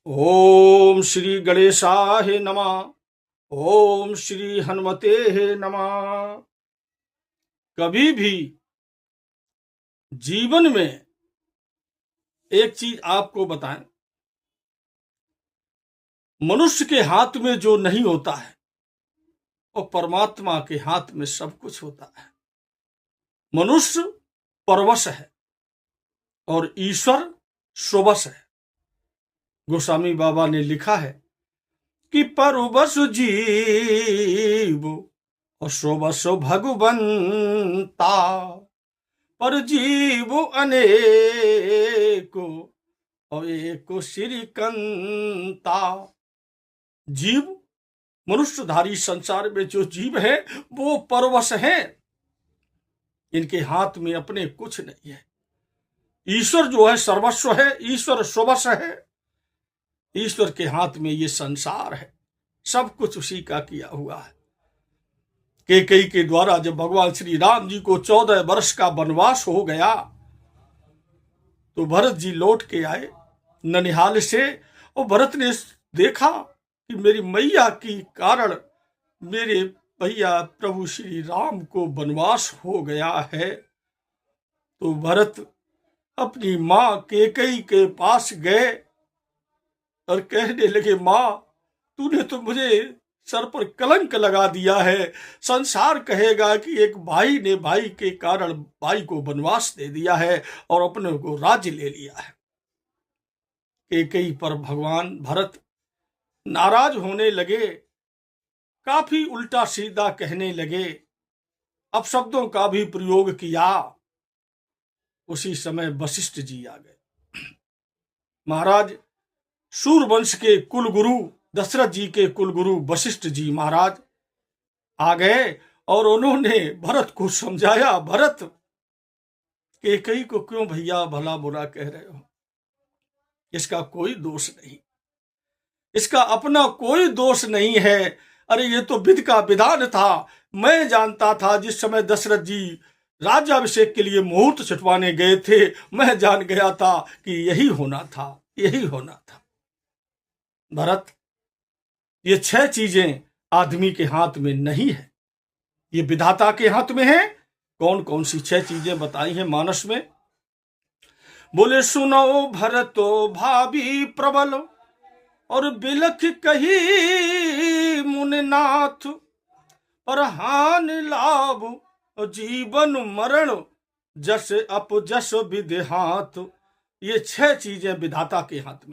ओम श्री गणेशाय नमः। ओम श्री हनुमते नमः। कभी भी जीवन में एक चीज आपको बताएं, मनुष्य के हाथ में जो नहीं होता है और परमात्मा के हाथ में सब कुछ होता है। मनुष्य परवश है और ईश्वर स्ववश है। गोस्वामी बाबा ने लिखा है कि परवश जीव और स्ववश भगवंता, पर जीव अनेको और एको श्रीकंता। जीव मनुष्यधारी संसार में जो जीव है वो परवश है, इनके हाथ में अपने कुछ नहीं है। ईश्वर जो है सर्वस्व है, ईश्वर स्ववश है। ईश्वर के हाथ में ये संसार है, सब कुछ उसी का किया हुआ है। कैकेयी के द्वारा जब भगवान श्री राम जी को 14 वर्ष का वनवास हो गया तो भरत जी लौट के आए ननिहाल से, और भरत ने देखा कि मेरी मैया की कारण मेरे भैया प्रभु श्री राम को वनवास हो गया है। तो भरत अपनी मां कैकेयी के पास गए और कहने लगे, मां तूने तो मुझे सर पर कलंक लगा दिया है। संसार कहेगा कि एक भाई ने भाई के कारण भाई को वनवास दे दिया है और अपने को राज्य ले लिया है। कैकेयी पर भगवान भरत नाराज होने लगे, काफी उल्टा सीधा कहने लगे, अपशब्दों का भी प्रयोग किया। उसी समय वशिष्ठ जी आ गए। महाराज सूर्यवंश के कुलगुरु दशरथ जी के कुलगुरु वशिष्ठ जी महाराज आ गए और उन्होंने भरत को समझाया, भरत कैकेयी को क्यों भैया भला बुरा कह रहे हो? इसका कोई दोष नहीं, इसका अपना कोई दोष नहीं है। अरे ये तो विधि का विधान था। मैं जानता था जिस समय दशरथ जी राज्याभिषेक के लिए मुहूर्त छिटवाने गए थे, मैं जान गया था कि यही होना था, यही होना था। भरत, ये 6 चीजें आदमी के हाथ में नहीं है, ये विधाता के हाथ में है। कौन कौन सी 6 चीजें बताई हैं मानस में? बोले, सुनो भरतो भाभी प्रबल और बिलख कही मुनिनाथ, पर हान लाभ जीवन मरण जस अप जस विधि हाथ। ये 6 चीजें विधाता के हाथ में।